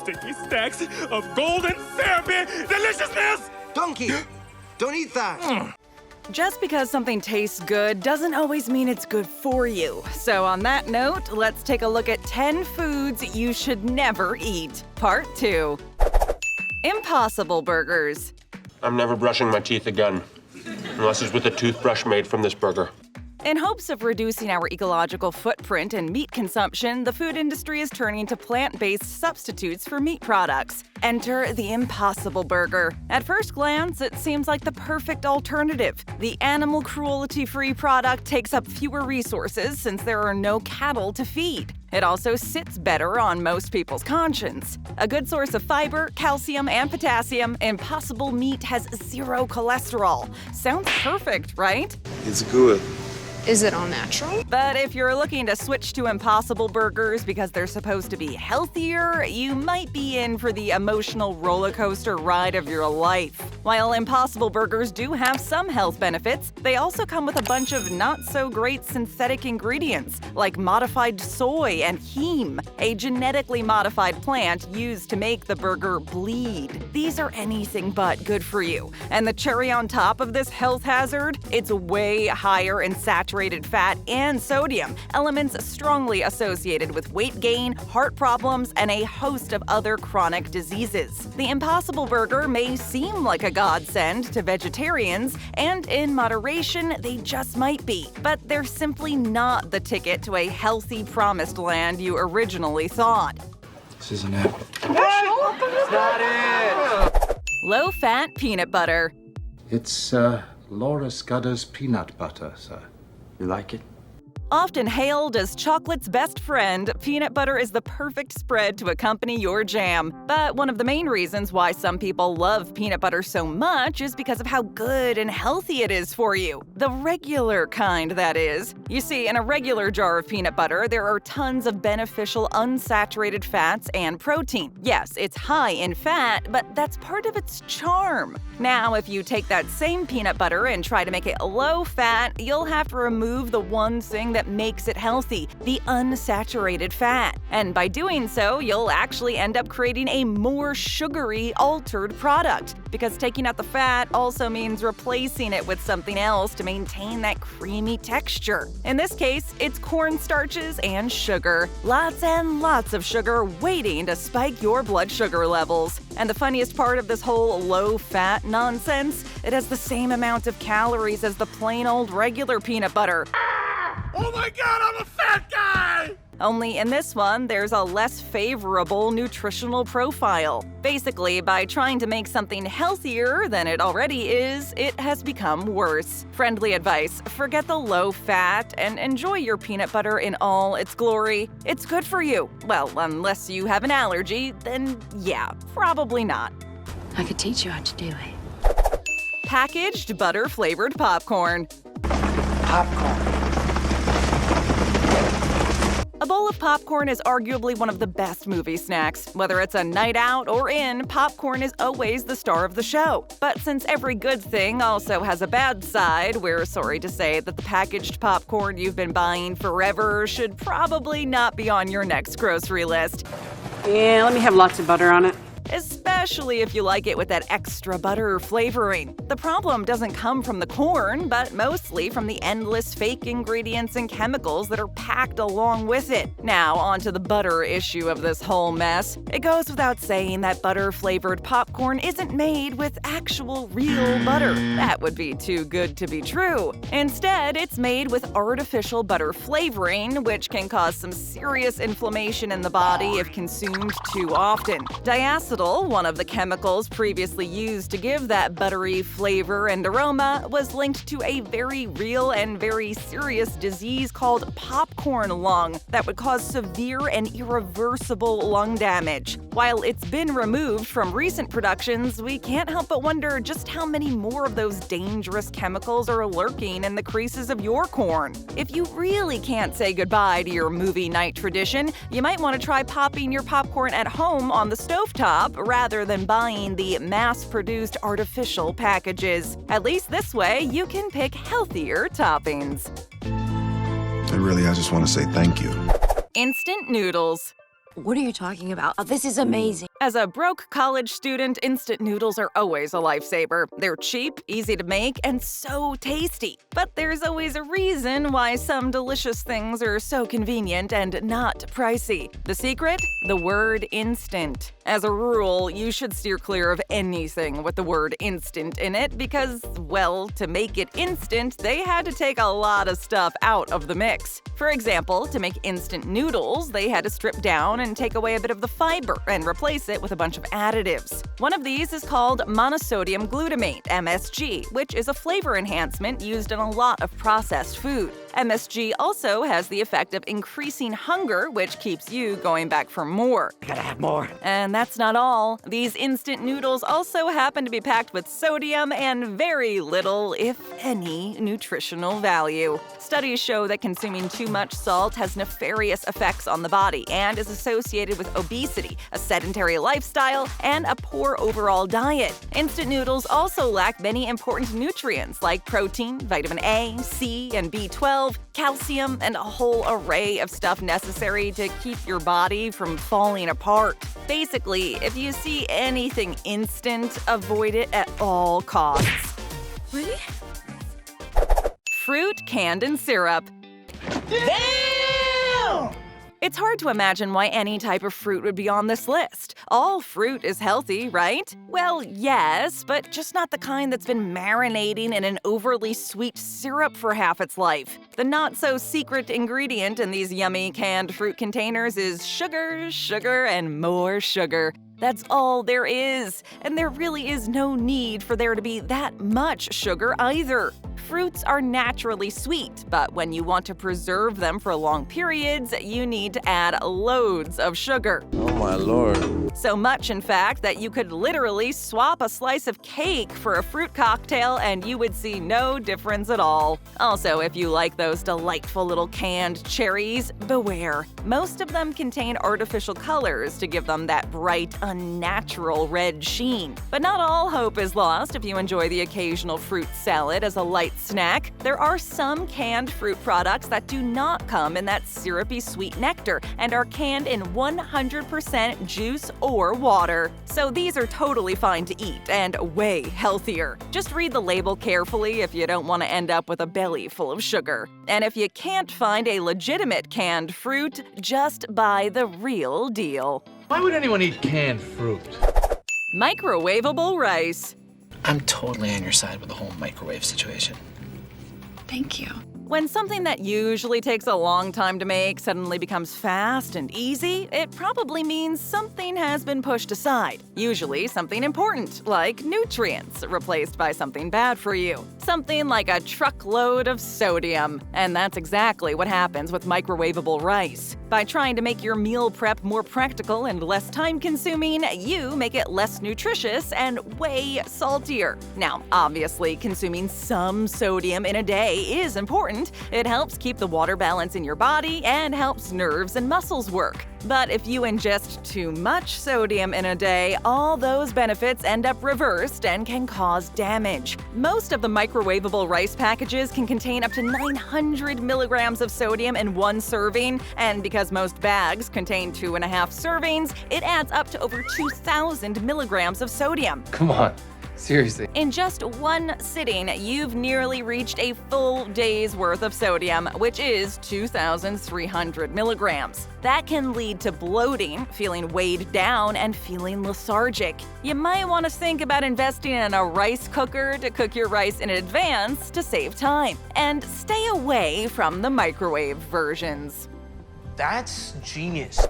sticky stacks of golden therapy deliciousness! Donkey! Don't eat that! Just because something tastes good doesn't always mean it's good for you. So on that note, let's take a look at 10 foods you should never eat. Part 2. Impossible burgers. I'm never brushing my teeth again, unless it's with a toothbrush made from this burger. In hopes of reducing our ecological footprint and meat consumption, the food industry is turning to plant-based substitutes for meat products. Enter the Impossible Burger. At first glance, it seems like the perfect alternative. The animal cruelty-free product takes up fewer resources since there are no cattle to feed. It also sits better on most people's conscience. A good source of fiber, calcium, and potassium, Impossible meat has 0 cholesterol. Sounds perfect, right? It's good. Is it all natural? But if you're looking to switch to Impossible burgers because they're supposed to be healthier, you might be in for the emotional roller coaster ride of your life. While Impossible burgers do have some health benefits, they also come with a bunch of not-so-great synthetic ingredients, like modified soy and heme, a genetically modified plant used to make the burger bleed. These are anything but good for you. And the cherry on top of this health hazard? It's way higher in saturated fat and sodium, elements strongly associated with weight gain, heart problems, and a host of other chronic diseases. The Impossible Burger may seem like a godsend to vegetarians, and in moderation, they just might be. But they're simply not the ticket to a healthy promised land you originally thought. This isn't it. It's not it! Low-fat peanut butter. It's, Laura Scudder's peanut butter, sir. You like it? Often hailed as chocolate's best friend, peanut butter is the perfect spread to accompany your jam. But one of the main reasons why some people love peanut butter so much is because of how good and healthy it is for you. The regular kind, that is. You see, in a regular jar of peanut butter, there are tons of beneficial unsaturated fats and protein. Yes, it's high in fat, but that's part of its charm. Now, if you take that same peanut butter and try to make it low-fat, you'll have to remove the one thing that makes it healthy, the unsaturated fat. And by doing so, you'll actually end up creating a more sugary, altered product, because taking out the fat also means replacing it with something else to maintain that creamy texture. In this case, it's cornstarches and sugar. Lots and lots of sugar waiting to spike your blood sugar levels. And the funniest part of this whole low-fat nonsense, it has the same amount of calories as the plain old regular peanut butter. Oh my god, I'm a fat guy! Only in this one, there's a less favorable nutritional profile. Basically, by trying to make something healthier than it already is, it has become worse. Friendly advice, forget the low fat and enjoy your peanut butter in all its glory. It's good for you. Well, unless you have an allergy, then yeah, probably not. I could teach you how to do it. Packaged butter-flavored popcorn. Popcorn. A bowl of popcorn is arguably one of the best movie snacks. Whether it's a night out or in, popcorn is always the star of the show. But since every good thing also has a bad side, we're sorry to say that the packaged popcorn you've been buying forever should probably not be on your next grocery list. Yeah, let me have lots of butter on it. Especially if you like it with that extra butter flavoring. The problem doesn't come from the corn, but mostly from the endless fake ingredients and chemicals that are packed along with it. Now, onto the butter issue of this whole mess. It goes without saying that butter-flavored popcorn isn't made with actual real butter. That would be too good to be true. Instead, it's made with artificial butter flavoring, which can cause some serious inflammation in the body if consumed too often. Diacetyl, one of the chemicals previously used to give that buttery flavor and aroma, was linked to a very real and very serious disease called popcorn lung that would cause severe and irreversible lung damage. While it's been removed from recent productions, we can't help but wonder just how many more of those dangerous chemicals are lurking in the creases of your corn. If you really can't say goodbye to your movie night tradition, you might want to try popping your popcorn at home on the stovetop rather than buying the mass-produced artificial packages. At least this way, you can pick healthier toppings. I just want to say thank you. Instant noodles. What are you talking about? Oh, this is amazing. As a broke college student, instant noodles are always a lifesaver. They're cheap, easy to make, and so tasty. But there's always a reason why some delicious things are so convenient and not pricey. The secret? The word instant. As a rule, you should steer clear of anything with the word instant in it because, well, to make it instant, they had to take a lot of stuff out of the mix. For example, to make instant noodles, they had to strip down and take away a bit of the fiber and replace it with a bunch of additives. One of these is called monosodium glutamate, MSG, which is a flavor enhancement used in a lot of processed food. MSG also has the effect of increasing hunger, which keeps you going back for more. I gotta have more. And that's not all. These instant noodles also happen to be packed with sodium and very little, if any, nutritional value. Studies show that consuming too much salt has nefarious effects on the body and is associated with obesity, a sedentary lifestyle, and a poor overall diet. Instant noodles also lack many important nutrients like protein, vitamin A, C, and B12, calcium, and a whole array of stuff necessary to keep your body from falling apart. Basically, if you see anything instant, avoid it at all costs. Really? Fruit canned in syrup. Damn! It's hard to imagine why any type of fruit would be on this list. All fruit is healthy, right? Well, yes, but just not the kind that's been marinating in an overly sweet syrup for half its life. The not-so-secret ingredient in these yummy canned fruit containers is sugar, sugar, and more sugar. That's all there is, and there really is no need for there to be that much sugar either. Fruits are naturally sweet, but when you want to preserve them for long periods, you need to add loads of sugar. Oh my lord. So much, in fact, that you could literally swap a slice of cake for a fruit cocktail and you would see no difference at all. Also, if you like those delightful little canned cherries, beware. Most of them contain artificial colors to give them that bright, unnatural red sheen. But not all hope is lost if you enjoy the occasional fruit salad as a light snack. There are some canned fruit products that do not come in that syrupy sweet nectar and are canned in 100% juice or water. So these are totally fine to eat and way healthier. Just read the label carefully if you don't want to end up with a belly full of sugar. And if you can't find a legitimate canned fruit, just buy the real deal. Why would anyone eat canned fruit? Microwaveable rice. I'm totally on your side with the whole microwave situation. Thank you. When something that usually takes a long time to make suddenly becomes fast and easy, it probably means something has been pushed aside. Usually something important, like nutrients, replaced by something bad for you. Something like a truckload of sodium. And that's exactly what happens with microwavable rice. By trying to make your meal prep more practical and less time-consuming, you make it less nutritious and way saltier. Now, obviously, consuming some sodium in a day is important. It helps keep the water balance in your body and helps nerves and muscles work. But if you ingest too much sodium in a day, all those benefits end up reversed and can cause damage. Most of the microwavable rice packages can contain up to 900 milligrams of sodium in one serving, and because most bags contain 2.5 servings, it adds up to over 2,000 milligrams of sodium. Come on. Seriously. In just one sitting, you've nearly reached a full day's worth of sodium, which is 2,300 milligrams. That can lead to bloating, feeling weighed down, and feeling lethargic. You might want to think about investing in a rice cooker to cook your rice in advance to save time. And stay away from the microwave versions. That's genius.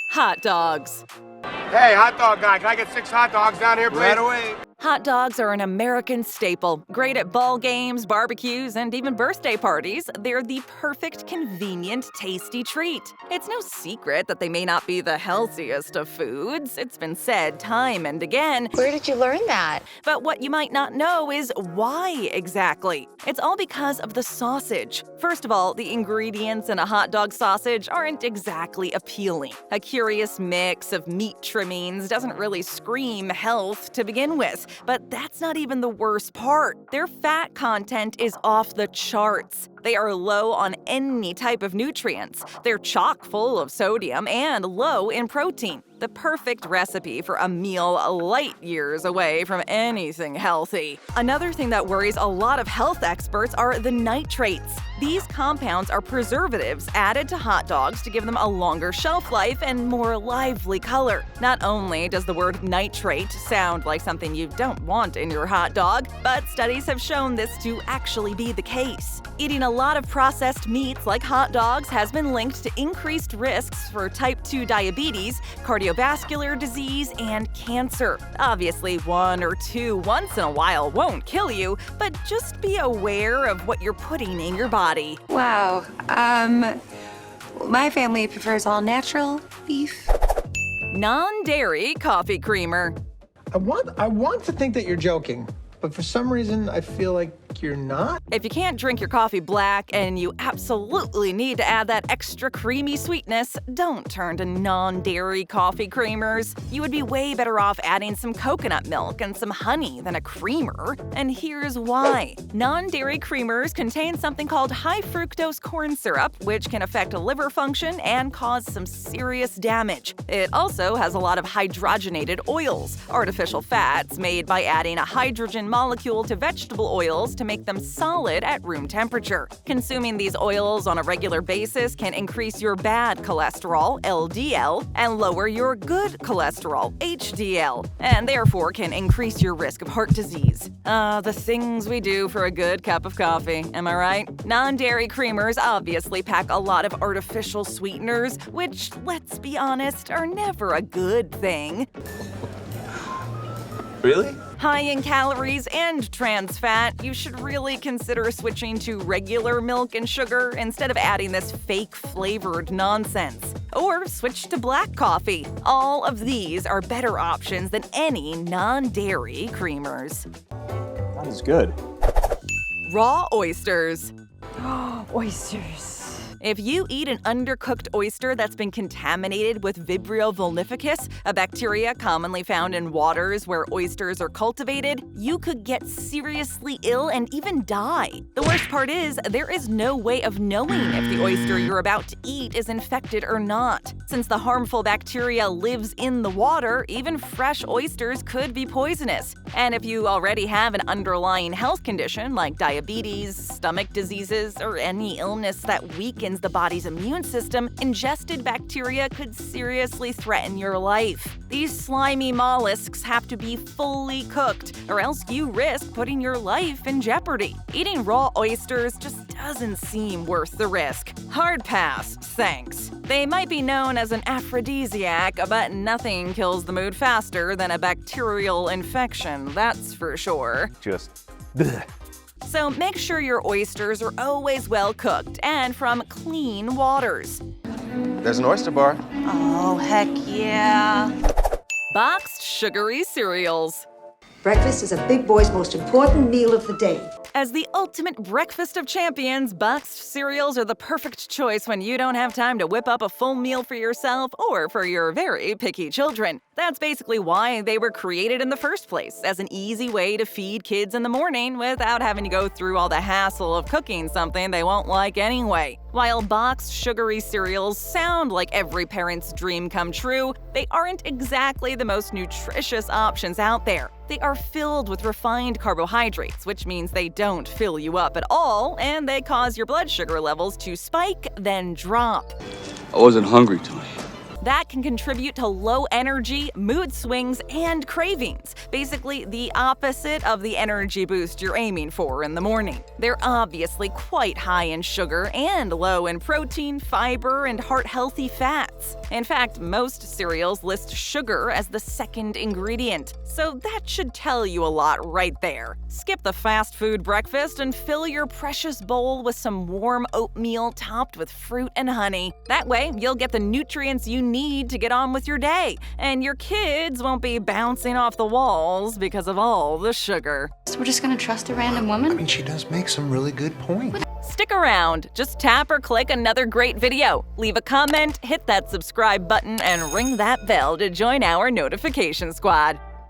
Hot dogs. Hey, hot dog guy, can I get 6 hot dogs down here, please? Right away. Hot dogs are an American staple. Great at ball games, barbecues, and even birthday parties, they're the perfect, convenient, tasty treat. It's no secret that they may not be the healthiest of foods. It's been said time and again. Where did you learn that? But what you might not know is why exactly. It's all because of the sausage. First of all, the ingredients in a hot dog sausage aren't exactly appealing. A curious mix of meat trimmings doesn't really scream health to begin with. But that's not even the worst part. Their fat content is off the charts. They are low on any type of nutrients. They're chock full of sodium and low in protein. The perfect recipe for a meal light years away from anything healthy. Another thing that worries a lot of health experts are the nitrates. These compounds are preservatives added to hot dogs to give them a longer shelf life and more lively color. Not only does the word nitrate sound like something you don't want in your hot dog, but studies have shown this to actually be the case. Eating a lot of processed meats like hot dogs has been linked to increased risks for type 2 diabetes, cardiovascular disease, and cancer. Obviously, 1 or 2 once in a while won't kill you, but just be aware of what you're putting in your body. Wow. My family prefers all natural beef. Non-dairy coffee creamer. I want to think that you're joking, but for some reason I feel like you're not. If you can't drink your coffee black and you absolutely need to add that extra creamy sweetness, don't turn to non-dairy coffee creamers. You would be way better off adding some coconut milk and some honey than a creamer. And here's why. Non-dairy creamers contain something called high fructose corn syrup, which can affect liver function and cause some serious damage. It also has a lot of hydrogenated oils, artificial fats made by adding a hydrogen molecule to vegetable oils to make them solid at room temperature. Consuming these oils on a regular basis can increase your bad cholesterol, LDL, and lower your good cholesterol, HDL, and therefore can increase your risk of heart disease. The things we do for a good cup of coffee, am I right? Non-dairy creamers obviously pack a lot of artificial sweeteners, which, let's be honest, are never a good thing. Really? High in calories and trans fat, you should really consider switching to regular milk and sugar instead of adding this fake flavored nonsense. Or switch to black coffee. All of these are better options than any non-dairy creamers. That is good. Raw oysters. Oysters. If you eat an undercooked oyster that's been contaminated with Vibrio vulnificus, a bacteria commonly found in waters where oysters are cultivated, you could get seriously ill and even die. The worst part is, there is no way of knowing if the oyster you're about to eat is infected or not. Since the harmful bacteria lives in the water, even fresh oysters could be poisonous. And if you already have an underlying health condition like diabetes, stomach diseases, or any illness that weakens the body's immune system, ingested bacteria could seriously threaten your life. These slimy mollusks have to be fully cooked, or else you risk putting your life in jeopardy. Eating raw oysters just doesn't seem worth the risk. Hard pass, thanks. They might be known as an aphrodisiac, but nothing kills the mood faster than a bacterial infection, that's for sure. Just bleh. So make sure your oysters are always well cooked and from clean waters. There's an oyster bar. Oh, heck yeah. Boxed sugary cereals. Breakfast is a big boy's most important meal of the day. As the ultimate breakfast of champions, boxed cereals are the perfect choice when you don't have time to whip up a full meal for yourself or for your very picky children. That's basically why they were created in the first place, as an easy way to feed kids in the morning without having to go through all the hassle of cooking something they won't like anyway. While boxed sugary cereals sound like every parent's dream come true, they aren't exactly the most nutritious options out there. They are filled with refined carbohydrates, which means they don't fill you up at all, and they cause your blood sugar levels to spike, then drop. I wasn't hungry, Tony. That can contribute to low energy, mood swings, and cravings. Basically, the opposite of the energy boost you're aiming for in the morning. They're obviously quite high in sugar and low in protein, fiber, and heart-healthy fats. In fact, most cereals list sugar as the second ingredient, so that should tell you a lot right there. Skip the fast food breakfast and fill your precious bowl with some warm oatmeal topped with fruit and honey. That way, you'll get the nutrients you need to get on with your day, and your kids won't be bouncing off the walls because of all the sugar. So we're just gonna trust a random woman? I mean, she does make some really good points. Stick around. Just tap or click another great video. Leave a comment, hit that subscribe button, and ring that bell to join our notification squad.